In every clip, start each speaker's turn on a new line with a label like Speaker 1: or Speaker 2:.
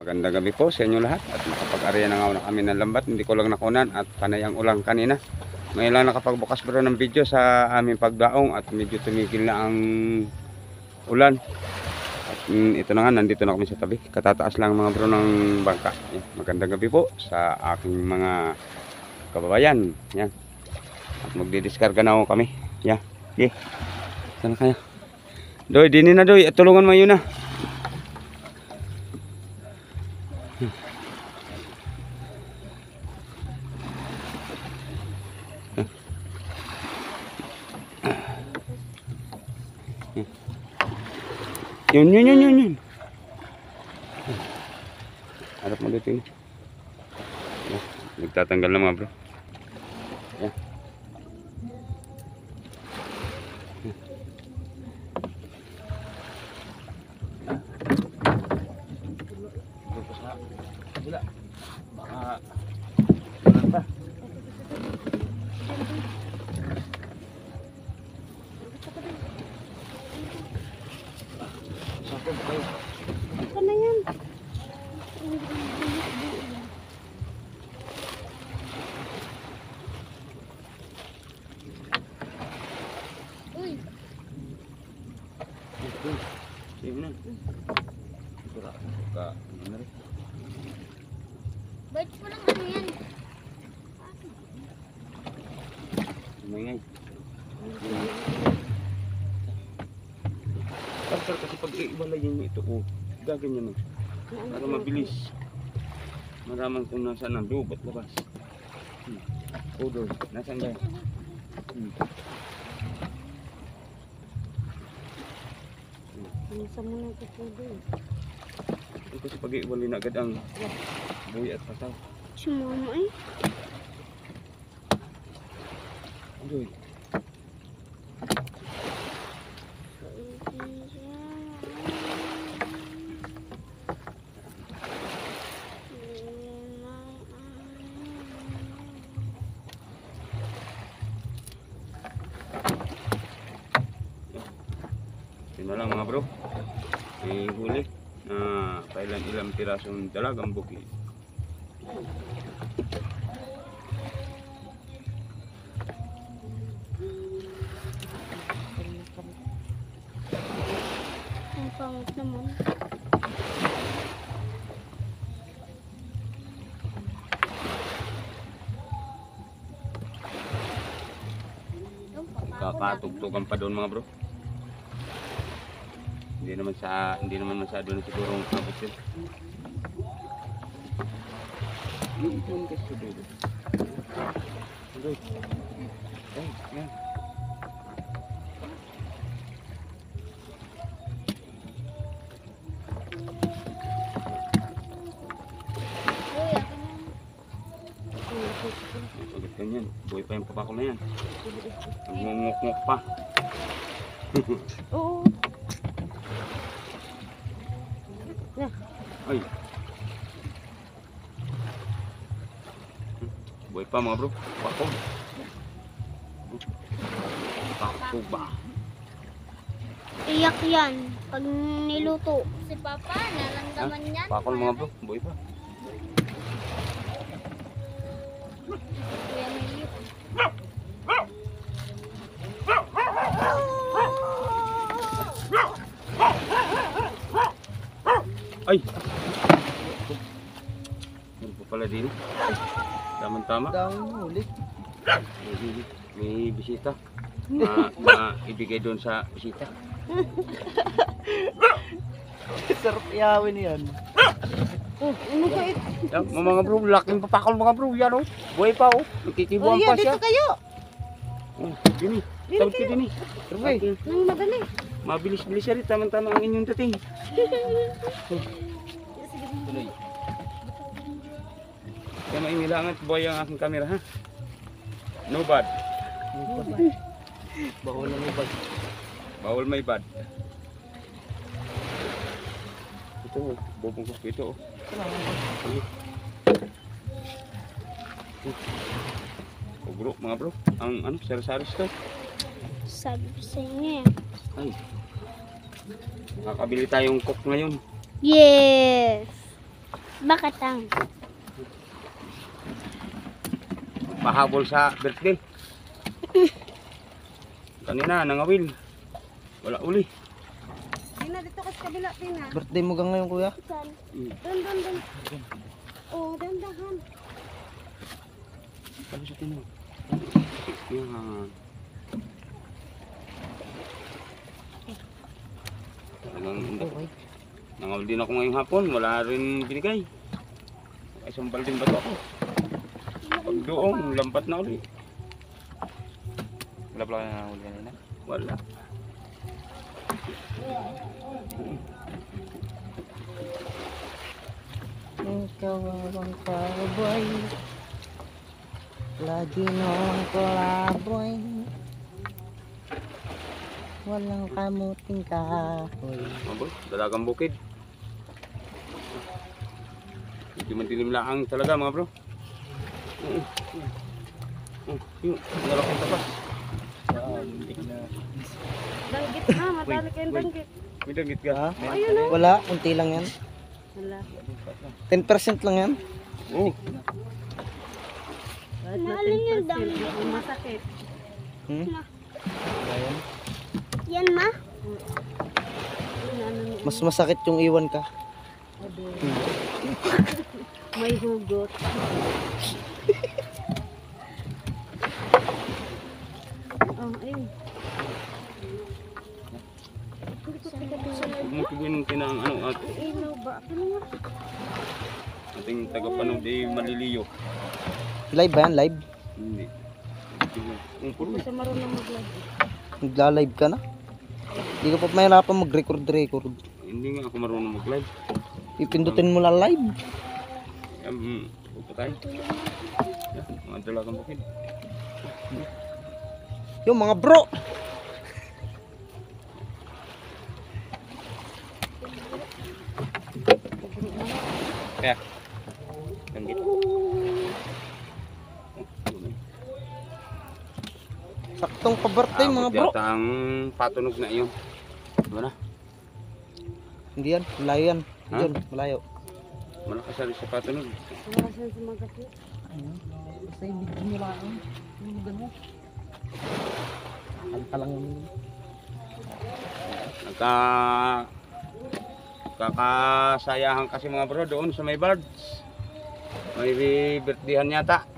Speaker 1: Magandang gabi po sa inyo lahat at nakapag-arya na nga kami ng lambat. Hindi ko lang nakunan at panay ang ulang kanina. Ngayon lang nakapagbukas bro ng video sa aming pagdaong at medyo tumigil na ang ulan. At ito na nga, nandito na kami sa tabi. Katataas lang mga bro ng bangka. Magandang gabi po sa aking mga kababayan. Yan. At magdidiskarga na ako kami. Yan. Okay. Sana kaya. Doy, dini na doy. Tulungan mo yun na. Yun. Harap mo dito yun. Nagtatanggal na mga bro. Yan. Baka ulan pa.
Speaker 2: Ito na yan. Uy.
Speaker 1: Sino na? Sura. Ka. Ano rin?
Speaker 2: Bites ko lang ano yan.
Speaker 1: Umingay. Sir, kasi pag iwalayin mo ito, gaganyan mo. Para mabilis. Maramang kung nasaan ang loob at labas. Doon. Nasaan ba?
Speaker 2: Nasa mo na ito po doon.
Speaker 1: Kasi pag iwalay na agad ang buhay at pasaw.
Speaker 2: Sumama eh.
Speaker 1: Doon. Yun na lang mga bro, huli na ilang pirasong dalagang buki.
Speaker 2: Ang pangit naman.
Speaker 1: Kakatugtugan pa doon mga bro. Hindi naman masyado na siguro ang abot yun. Yung ipon kasi doon. Doon. Ay, yan. Agad ganyan. Buhay pa yung papakol na yan. Nagmumukmuk pa.
Speaker 2: Oo.
Speaker 1: Ay. Buhay pa mga bro. Pakol. Pakol ba?
Speaker 2: Iyak yan. Pag niluto. Si Papa, nalandaman yan.
Speaker 1: Pakol mga bro. Buhay pa.
Speaker 2: Kuya Melio.
Speaker 1: Ay! Ano po pala din? Tama-tama.
Speaker 3: Daming huli.
Speaker 1: May bisita. Ibigay doon sa bisita.
Speaker 3: Sarap iyawin yan.
Speaker 2: Oh, ano ba ito?
Speaker 1: Yan, mga bro, laking papakol mga bro. Yan o. Buhay pa o. Nakikibuhan pa siya.
Speaker 2: Dito kayo.
Speaker 1: Dini. Tawag ka dini. Turbay.
Speaker 2: Nang madali.
Speaker 1: Mabilis-bilis siya rin. Tama-tama ang inyong dating. Tuloy. Kaya mainilangan buhay ang aking camera ha. No bad.
Speaker 3: Bawal lang yung bag.
Speaker 1: Bawal may bad. Ito o. Bobong ko ito o. O bro, mga bro. Ang ano, sari-saris to.
Speaker 2: Sabi ko sa inyo eh.
Speaker 1: Ay. Nakakabili tayong cook ngayon.
Speaker 2: Yes! Bakit ang?
Speaker 1: Pahabol sa birthday. Kanina, nangawil. Wala uli.
Speaker 2: Tina, dito ka sa kabila, Tina.
Speaker 3: Birthday mo gang ngayon, kuya?
Speaker 2: Saan? Doon. Oh, dandahan.
Speaker 1: Sabi sa tino. Yan. Talagang nangawil din ako ngayong hapon. Wala rin binigay. Isang balding bato ako. Pag doong, lampat na uli.
Speaker 4: Wala pala na huli kanina.
Speaker 1: Wala.
Speaker 3: Ikaw ang cowboy. Lagi nung kalaboy. Walang kamuting kahoy.
Speaker 1: Abo, dalagang bukid. Hindi man dilim laang talaga mga bro. Yung nalakong tapas.
Speaker 2: Danggit na, matali kayong danggit.
Speaker 1: May dagit ka.
Speaker 3: Ha?
Speaker 2: Ayun o.
Speaker 3: Wala, kunti lang yan.
Speaker 2: Wala.
Speaker 3: 10% lang yan.
Speaker 1: Oh,
Speaker 2: Naalin yung danggit. Masakit.
Speaker 3: Hmm? Wala yan.
Speaker 2: Yan ma?
Speaker 3: Mas masakit yung iwan ka.
Speaker 2: May hugot. Oh, ayun.
Speaker 1: huwag mo tignan ng tinang ano at
Speaker 2: Ilaw ba? Ano nga?
Speaker 1: ating tagapanood ay maliliyo.
Speaker 3: Live ba yan? Live?
Speaker 1: Hindi. Kung puro
Speaker 2: Basta marunong mag-live.
Speaker 3: Nagla-live ka na? Hindi ka pa mahirapan mag-record.
Speaker 1: hindi nga ako marunong mag-live.
Speaker 3: Pipindutin mo lang live.
Speaker 1: Huwag pa tayo. Yan, mga dalagang bukid.
Speaker 3: Yung mga bro.
Speaker 1: Kaya, danggit.
Speaker 3: Saktong pa-birthday mga bro.
Speaker 1: Yata ang patunog na iyon. Ano na?
Speaker 3: Hindi yan. Malayo yan.
Speaker 1: Ha?
Speaker 3: Diyan, malayo.
Speaker 1: Malakas rin sa patunog.
Speaker 2: Wala siya sa mga kapit.
Speaker 3: Basta yung video nyo lang. Yung gano'n. Kanta lang yun.
Speaker 1: Kakasayahan kasi mga bro doon sa may birds. May birthdayhan yata.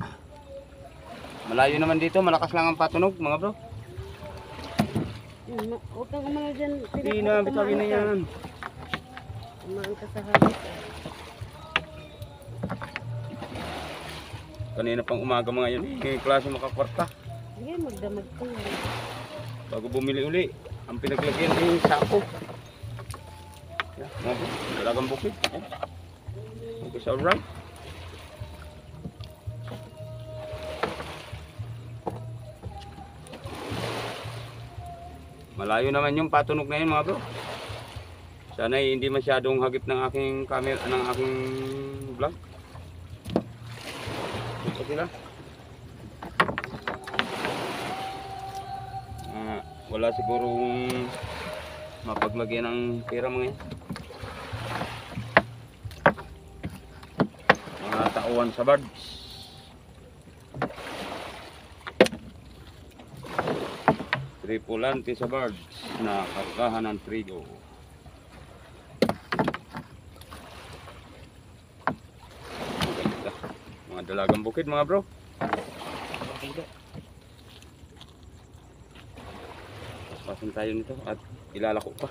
Speaker 1: Malayo naman dito, malakas lang ang patunog mga bro.
Speaker 2: Huwag kang umano dyan.
Speaker 1: Hindi na, bitawin na yan.
Speaker 2: Umaan ka sa habit.
Speaker 1: Kanina pang umaga mga yan, yung klase makakwarta.
Speaker 2: Sige, magdamag ko yan.
Speaker 1: Bago bumili uli, ang pinaglagyan ay sako. Yan, mga bro, dalagang bukid. Yan. Okay, so alright. Malayo naman yung patunog na yun mga bro. Sana hindi masyadong hagip ng aking camera, ng aking vlog. Ito sila. Wala sigurong mapaglagyan ng pera mga yan. Mga tauhan sa birds. Tripulante sa birds na kargahan ng trigo. Ganda. Mga dalagang bukid mga bro. Pasin tayo nito at ilalako pa.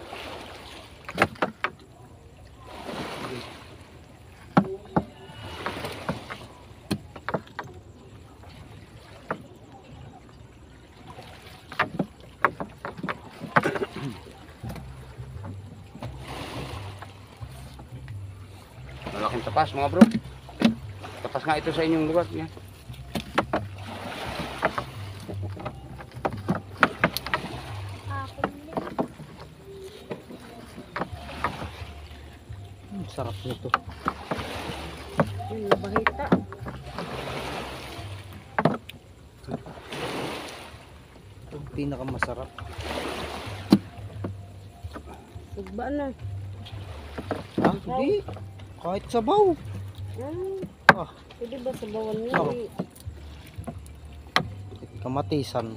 Speaker 1: Malaking tapas mga bro. Tapas nga ito sa inyong lugar niya.
Speaker 3: Sarap nito.
Speaker 2: Bahita.
Speaker 3: Ito pinakamasarap.
Speaker 2: Ugba na.
Speaker 3: Ha? Hindi. Kahit sabaw. Ah,
Speaker 2: Pwede ba sa bawan niya?
Speaker 3: Oo. Kamatisan.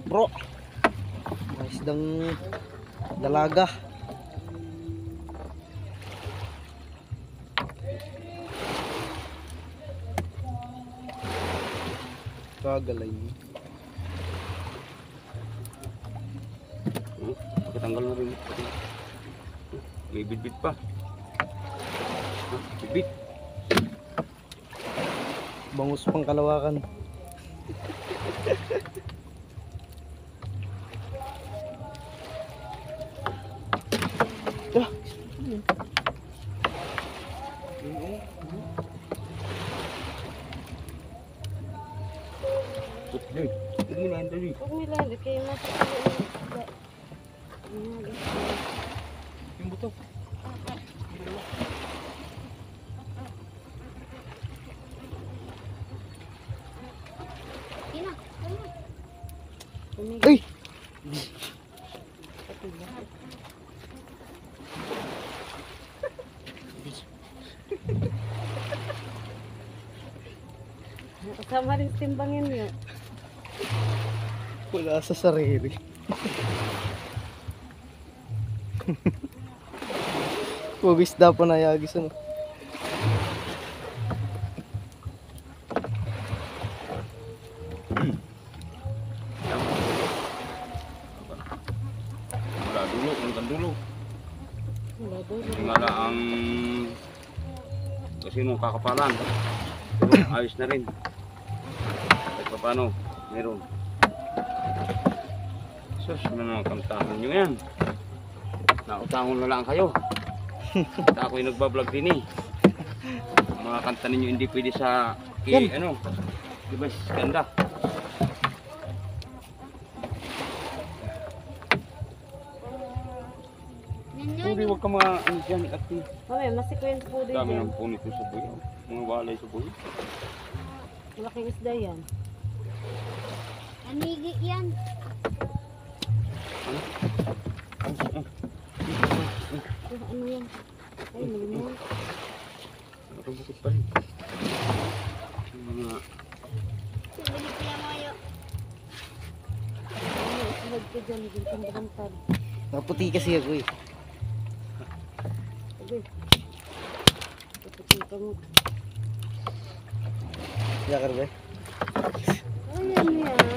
Speaker 3: Bro, may isdang dalaga. Kagalay.
Speaker 1: Pakitanggal na rin. May bit pa. Bit.
Speaker 3: Bangus pang kalawakan. Ah,
Speaker 2: Huwag nila, hindi kayo masakit.
Speaker 1: Yung buto.
Speaker 2: Ina,
Speaker 3: ay!
Speaker 2: kasama rin timbangin niyo.
Speaker 3: Wala sa sarili. Huwag isda pa na yagis ano.
Speaker 1: Wala dulo, hanggang dulo.
Speaker 2: Wala daw.
Speaker 1: Tingala ang kasi nung kakapalan. Pero ayos na rin. Kahit pa paano, meron. Sus, mga kantahan nyo yan. Nautahon na lang kayo. At ako'y nagbablog din eh. Mga kanta ninyo hindi pwede sa ano, di ba ganda? Hindi, huwag ka mga ano dyan at
Speaker 2: Mami, masikwento po din
Speaker 1: dami
Speaker 2: yan.
Speaker 1: ng punit sa buhay. Mga walay sa buhay.
Speaker 2: Malaking isda yan. Anigi yan. Ano yan? Ay, malimon.
Speaker 1: Nakabukod pa rin. Yung mga
Speaker 2: Sinulit niya mayo. Ano, sunod ka dyan. Dyan kang bakantad.
Speaker 3: Naputi kasi ako eh.
Speaker 2: Sabi. Kapatid ka mo.
Speaker 3: Yakar ba?
Speaker 2: Ayan yan.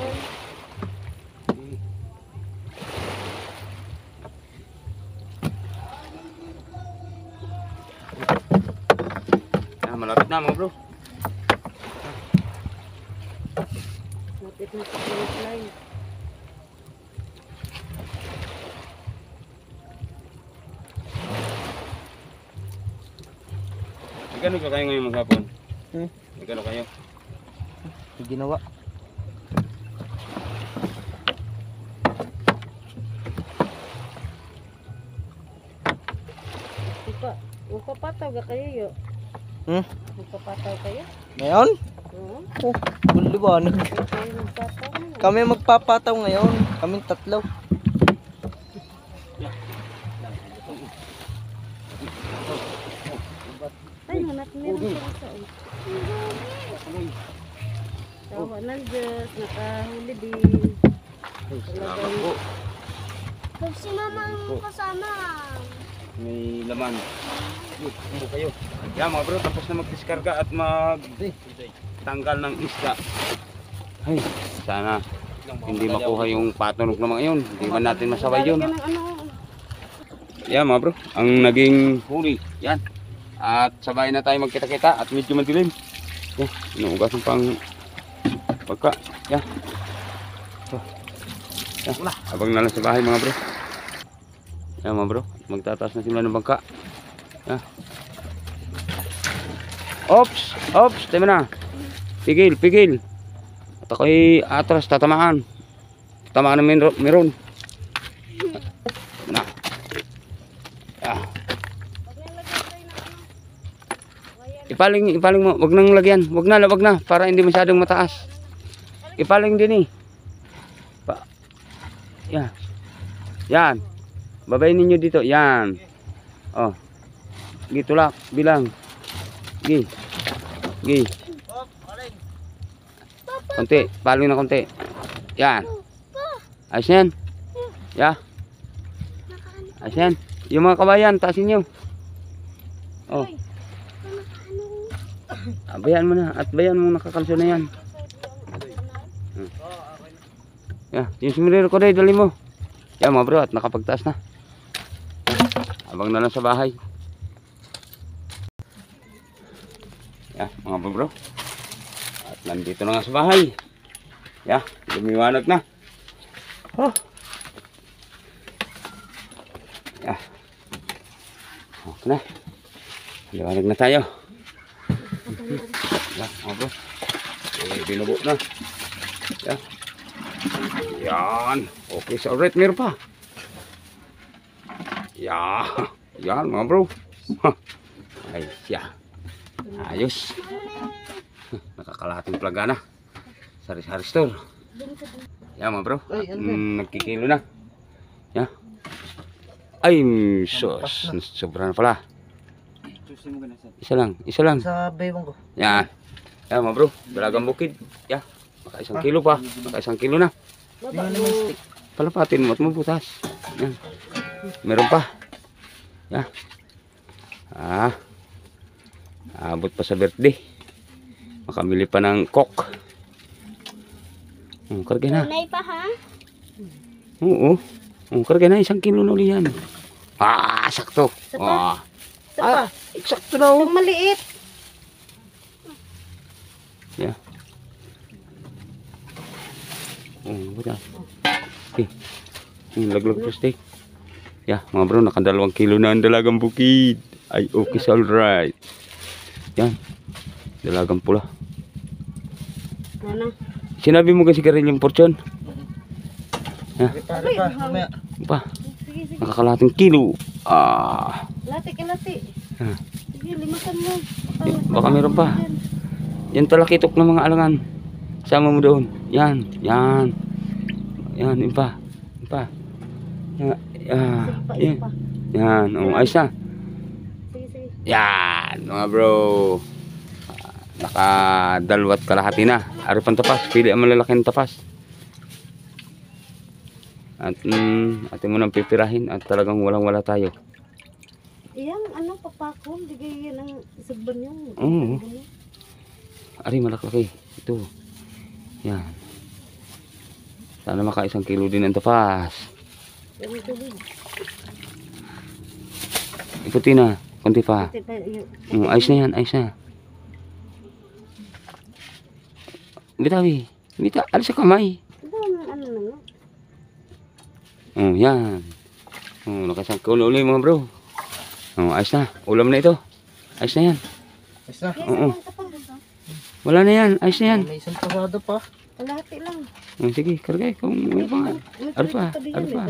Speaker 1: malapit na mga bro.
Speaker 2: Lapit na sa finish line.
Speaker 1: Magkano ka kayo ngayon maghapon? Magkano kayo?
Speaker 3: May ginawa.
Speaker 2: Upapataw ka kayo yo. Upapataw kayo?
Speaker 3: Ngayon?
Speaker 2: Oo.
Speaker 3: Oh, buliwanag.
Speaker 2: Kayo magpataw na.
Speaker 3: Kami magpapataw ngayon. Kaming tatlo.
Speaker 2: Ay, manat meron sila sa tawa ng Diyos, nakahuli din.
Speaker 1: Salamat po.
Speaker 2: Kung si mama ang kasama.
Speaker 1: May laman. Ito kayo. Yan mga bro, tapos na magdiskarga at magtanggal ng isda. Ay, sana hindi makuha yung patunog na mga yun. Hindi man natin masaway yun. Yan mga bro, ang naging huli. Yan. At sabay na tayo magkita-kita at medyo madilim. Yan, inuugasan pang pagka. Yan. Yan, abang na lang sa bahay mga bro. Yan mga bro, magtataas na sila ng bangka. Yan. Ops, ops, tayo na. Pigil, pigil. At ako'y atras, tatamaan. Tatamaan ng meron. Na. Ah.
Speaker 2: Pag nalagay tayo ng wire
Speaker 1: Ipaling mo. Wag nang lagyan. Wag na. Para hindi masyadong mataas. Ipaling din eh. Yan. Yan. Babayin ninyo dito. Yan. Oh. Gi tulak. Bilang. Gi. Konti. Paling na konti. Yan. Ayos na yan. Ya. Ayos yan. Yung mga kabayan, taasin nyo. Oh. Bayan mo na. At bayan mo nakakalso na yan. Ya, yung sombrero ko dahil, dali mo. Yan mga bro, at nakapagtaas na. Abang na lang sa bahay. Ya, mga bro. At nandito na nga sa bahay. Ya, lumiwanag na. Oh. Ya. Okay na. Liwanag na tayo. Ya, mga bro. Binubo na. Ya. Yan. Okay, so alright, meron pa. Yan mga bro. Ay, siya. Ayos. Nakakalating plaga na. Sari-sari store. Yan mga bro. Nagkikilo na. Yan. Ay, sus. Sobra na pala. Isa lang.
Speaker 3: Sa baywang ko.
Speaker 1: Yan. Yan mga bro. Dalagang bukid. Yan. Maka 1 kilo pa. Maka 1 kilo na. Palapatin mo at mabutas. Yan. Meron pa. Yan. Abot pa sa birthday. Makamili pa ng coke. Karga na.
Speaker 2: Tunay pa ha?
Speaker 1: Oo. Karga na 1 kilo na uli yan. Sakto.
Speaker 2: Sapa.
Speaker 1: Eksakto na.
Speaker 2: Ang maliit.
Speaker 1: Yeah. Buta. Okay. Laglag plastic. Yeah, mga bro, naka 2 kilo na ang dalagang bukid. Ay, okay, so alright. Yan. Dalagang pula.
Speaker 2: Ano?
Speaker 1: Sinabi mo kasi karilyong portion?
Speaker 3: Pare pa, mamaya.
Speaker 1: Pa,
Speaker 2: Sige.
Speaker 1: nakakalating kilo.
Speaker 2: Lati.
Speaker 1: Ah.
Speaker 2: Sige, limasan mo.
Speaker 1: Baka meron pa. Yan talakitok ng mga alangan. Sama mo doon. Yan. Yan, yun pa. Yan. Yan. Ayos na.
Speaker 2: Sige.
Speaker 1: Yan, mga bro. Naka 2 kalahati na. Ari pang tapas. Pili ang malalaking tapas. At atin mo nang pipirahin at talagang walang-wala tayo.
Speaker 2: Iyang papakol. Digay yan ang isagban yung.
Speaker 1: Oo. Ari malaki. Ito. Yan. Sana maka 1 kilo din ang tapas. Ikuti na. Kunti pa. Ayos na yan. Bitawi. Alis sa kamay. Yan. Naka 1 kilo ulit mga bro. Ayos na. Ulam na ito. Ayos na yan.
Speaker 3: Ayos na.
Speaker 1: Oo. Wala na yan. Ayos na yan.
Speaker 3: May isang pasado pa.
Speaker 2: Kalahati lang.
Speaker 1: Sige, kargay. Kung may pa. Ano pa?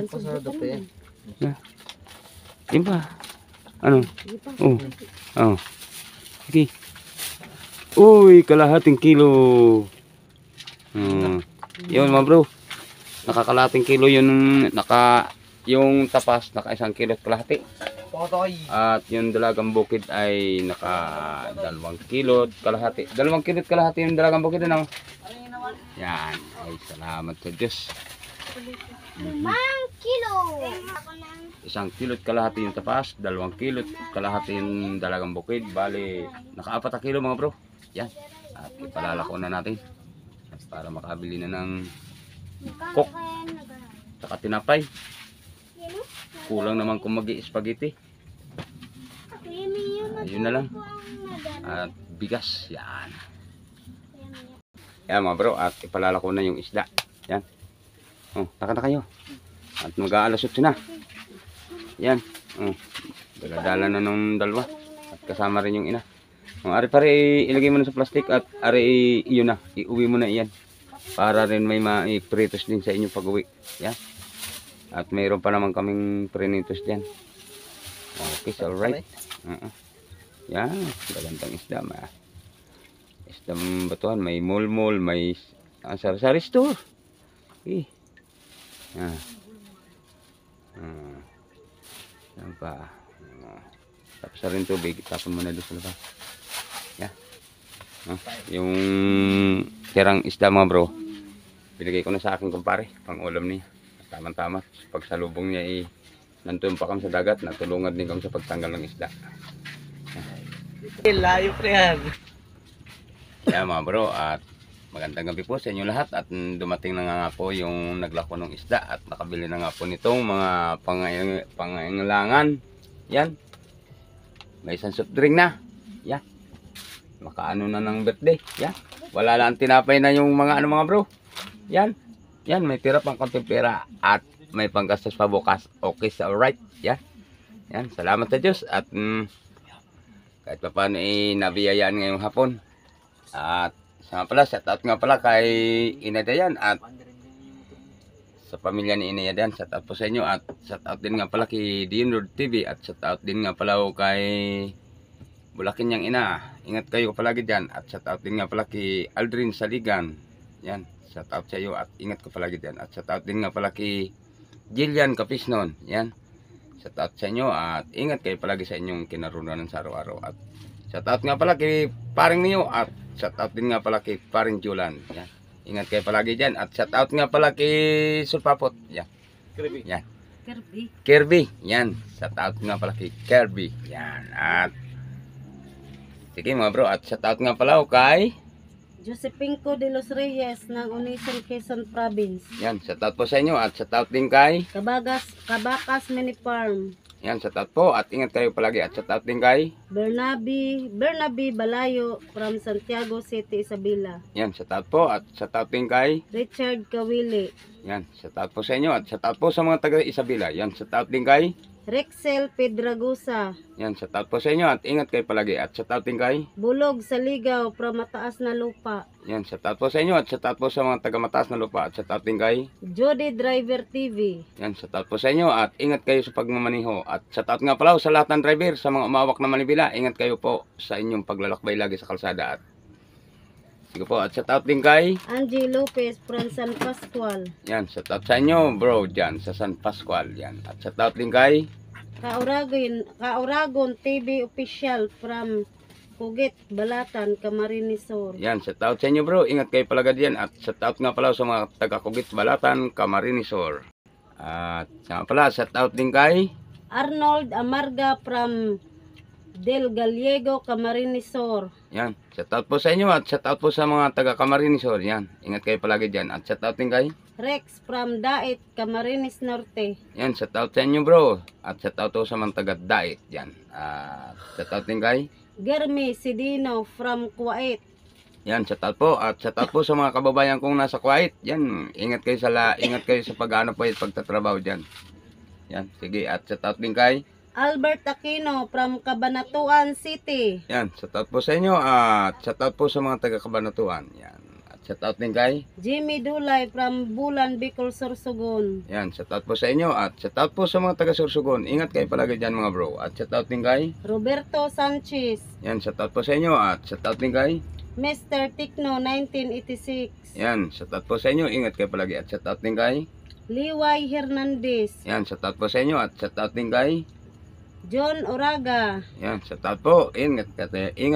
Speaker 3: Pasado pa yan.
Speaker 1: Yan pa. Ano? Oh. Sige. Uy, kalahating kilo. Yun mga bro. Nakakalahating kilo yun. Yung tapas, naka 1 kilo at kalahati. At yung dalagang bukid ay naka 2 kilo at kalahati. 2 kilo at kalahati yung dalagang bukid. Ano? Yan. Ay, salamat sa Diyos.
Speaker 2: 5 kilo.
Speaker 1: 1 kilo at kalahati yung tapas. 2 kilo at kalahati yung dalagang bukid. Bali, naka 4 kilo mga bro. Yan. At ipalalako na natin. Para makabili na ng coke. Saka tinapay. Kulang naman kung mag-i-spaghetti. Yun na lang. At bigas. Yan. Yan mga bro. At ipalalako na yung isda. Yan. Taka na kayo. At mag-aalas 8 na. Yan. Daladala na nung 2. At kasama rin yung ina. Ari pare ilagay mo na sa plastic. At ari iyon na. Iuwi mo na iyan. Para rin may maipritos din sa inyo pag uwi. Yan. At mayroon pa naman kaming prinitos dyan. Okay, so alright. Yan, magandang isda. Isdang batuhan, may mulmul, may sari-sari store. Eh. Yan. Yan pa. Tapos na rin tubig, tapon mo na doon sa labas. Yan. Yung tirang isda mga bro, binigay ko na sa aking kumpare, pang ulam niya. Tama-tama. Pag salubong niya nandun pa kami sa dagat, natulungan din kami sa pagtanggal ng isda.
Speaker 3: Layo pre yan.
Speaker 1: Yan mga bro, at magandang gabi po sa inyo lahat. At dumating na nga po yung naglako ng isda at nakabili na nga po nitong mga pangailangan. Yan. May isang soft drink na. Yan. Makaano na ng birthday. Yan. Wala lang tinapay na yung mga mga bro. Yan. Yan, may tira pang konting pera at may panggastos pa bukas. Okay, so alright. Yan. Yan, salamat sa Diyos at kahit pa paano nabiyayaan ngayong hapon. At sa pala, shout out nga pala kay Inadayan at sa pamilya ni Inadayan, shout out po sa inyo at shout out din nga pala kay Dinrod TV at shout out din nga pala kay Bulakin niyang ina. Ingat kayo palagi dyan at shout out din nga pala kay Aldrin Saligan. Yan, shout out sa iyo at ingat ka palagi dyan at shout out din nga pala kay Jillian Capisnon. Yan, shout out sa inyo at ingat kayo palagi sa inyong kinarunanan sa araw-araw at shout out nga pala kay Paring Niyo at shout out din nga pala kay Paring Julan. Yan. Ingat kayo palagi dyan. At shout out nga pala kay Sulpapot. Yan. Kirby. Yan. Kirby. Yan. Shout out nga pala kay Kirby. Yan. At sige mga bro. At shout out nga pala kay
Speaker 2: Josepinco de los Reyes ng Unisan Quezon Province.
Speaker 1: yan. Shout out po sa inyo. At shout out din kay
Speaker 2: Kabakas Mini Farm.
Speaker 1: yan. Shout out po. At ingat kayo palagi. At shout out din kay
Speaker 2: Bernabe Balayo from Santiago City, Isabela.
Speaker 1: yan. Shout out po. At shout out din kay
Speaker 2: Richard Kawili.
Speaker 1: yan. Shout out po sa inyo. At shout out po sa mga taga Isabela. Yan. Shout out din kay
Speaker 2: Rexel Pedragosa.
Speaker 1: yan. Shout out po sa inyo. At ingat kayo palagi. At shout out din kay
Speaker 2: Bulog sa Ligaw from Mataas na Lupa.
Speaker 1: yan. Shout out po sa inyo. At shout out po sa mga taga Mataas na Lupa. At shout out din kay
Speaker 2: Jody Driver TV.
Speaker 1: yan. Shout out po sa inyo. At ingat kayo sa pagmamaniho. At shout out nga pala sa lahat ng driver, sa mga umawak na manibela. Ingat kayo po sa inyong paglalakbay lagi sa kalsada. At sige po. At shout out din kay
Speaker 2: Angie Lopez from San Pascual.
Speaker 1: yan. Shout out sa inyo bro dyan sa San Pascual. Yan. At shout out din kay
Speaker 2: Kauragon TV Official from Pugit, Balatan, Camarines Sur.
Speaker 1: yan. Shout out sa inyo bro. Ingat kayo pala dyan. At shout out nga pala sa mga taga Kugit, Balatan, Camarines Sur. At sa pala shout out din kay
Speaker 2: Arnold Amarga from Del Gallego, Camarines Sur.
Speaker 1: yan. Shout out po sa inyo at shout out po sa mga taga Camarines Sur. Yan. Ingat kayo palagi dyan. At shout out din kay
Speaker 2: Rex from Dait, Camarines Norte.
Speaker 1: yan. Shout out sa inyo bro. At shout out po sa mga taga Dait. Yan. At shout out din kay
Speaker 2: Germi Sidino from Kuwait.
Speaker 1: yan. Shout out po. At shout out po sa mga kababayan kong nasa Kuwait. Yan. Ingat kayo sa pag-ano po yung pagtatrabaho dyan. Yan. Sige. At shout out din kay
Speaker 2: Albert Aquino from Cabanatuan City.
Speaker 1: yan. Shout out po sa inyo. At shout out po sa mga taga Cabanatuan. Yan. At shout out din kay
Speaker 2: Jimmy Dulay from Bulan, Bicol, Sorsogon.
Speaker 1: yan. Shout out po sa inyo. At shout out po sa mga taga Sorsogon. Ingat kayo palagi dyan mga bro. At shout out din kay
Speaker 2: Roberto Sanchez.
Speaker 1: yan. Shout out po sa inyo. At shout out din kay
Speaker 2: Mr. Tikno 1986.
Speaker 1: yan. Shout out po sa inyo. Ingat kayo palagi. At shout out din kay
Speaker 2: Liway Hernandez.
Speaker 1: yan. Shout out po sa inyo. At shout out din kay
Speaker 2: John Oraga.
Speaker 1: yan. Shout out po. Ingat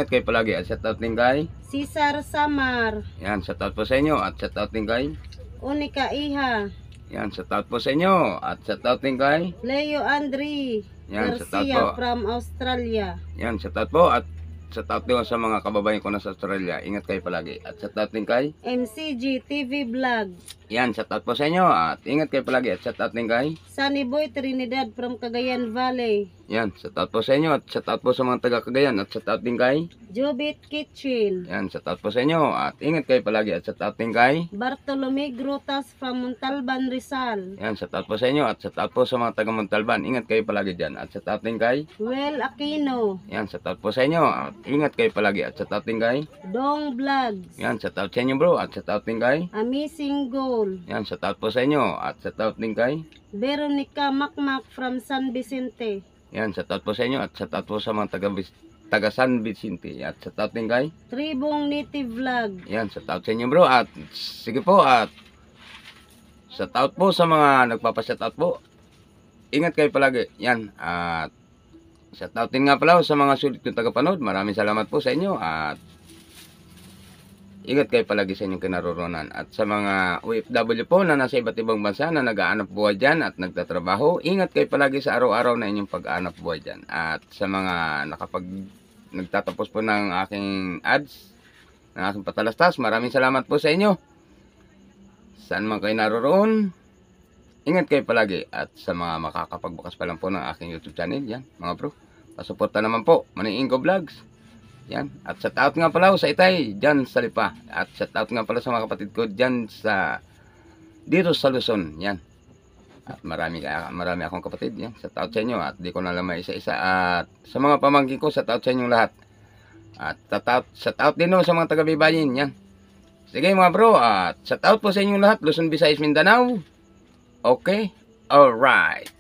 Speaker 1: kayo palagi. At shout out din kay
Speaker 2: Cesar Samar.
Speaker 1: yan. Shout out po sa inyo. At shout out din kay
Speaker 2: Unika Iha.
Speaker 1: yan. Shout out po sa inyo. At shout out din kay
Speaker 2: Leo Andre
Speaker 1: yan. Shout out po.
Speaker 2: Garcia from Australia.
Speaker 1: yan. Shout out po. At shout out din sa mga kababayan ko na sa Australia. Ingat kayo palagi. At shout out din kay
Speaker 2: MCG TV Vlog.
Speaker 1: yan. Shout out po sa inyo. At ingat kayo palagi. At shout out din kay
Speaker 2: Sunny Boy Trinidad from Cagayan Valley.
Speaker 1: yan. Shout out po sa inyo. At shout out po sa mga taga Cagayan. At shout out din kay
Speaker 2: Jubit Kitchen.
Speaker 1: yan. Shout out po sa inyo. At ingat kayo palagi. At shout out din kay
Speaker 2: Bartolome Grutas from Montalban, Rizal.
Speaker 1: yan. Shout out po sa inyo. At shout out po sa mga taga Montalban. Ingat kayo palagi dyan. At shout out din kay
Speaker 2: Well Aquino.
Speaker 1: yan. Shout out po sa inyo. At ingat kayo palagi. At shout out din kay
Speaker 2: Dong Vlogs.
Speaker 1: yan. Shout out sa inyo bro. At shout out din kay
Speaker 2: Amazing Goal.
Speaker 1: yan. Shout out po sa inyo. At shout out din kay
Speaker 2: Veronica Makmak from San Vicente.
Speaker 1: yan. Shout out po sa inyo. At shout out po sa mga taga San Vicente. At shout out din kay.
Speaker 2: Tribong Native Vlog.
Speaker 1: Yan, shout out sa inyo bro. At sige po, at shout out po sa mga nagpapa-shout out po. Ingat kayo palagi. Yan, at shout out din nga pala sa mga sulit kong tagapanood. Maraming salamat po sa inyo. At ingat kayo palagi sa inyong kinaroroonan. At sa mga OFW po na nasa iba't ibang bansa na nag-aanap buhay dyan at nagtatrabaho, ingat kayo palagi sa araw-araw na inyong pag-aanap buhay dyan. At sa mga nagtatapos po ng aking ads, ng aking patalastas, maraming salamat po sa inyo. Saan man kayo naroroon, ingat kayo palagi. At sa mga makakapagbukas pa lang po ng aking YouTube channel, yan mga bro, pasuporta naman po, Manny Ingo Vlogs. Yan. At shout out nga pala sa Itay, dyan sa Lipa. At shout out nga pala sa mga kapatid ko dyan dito sa Luzon. Yan. At marami akong kapatid. Yan. Shout out sa inyo. At di ko na lamay isa-isa. At sa mga pamangkin ko, shout out sa inyong lahat. At shout out din sa mga taga-Bibayin. Yan. Sige mga bro. At shout out po sa inyong lahat. Luzon, Visayas, Mindanao. Okay? Alright.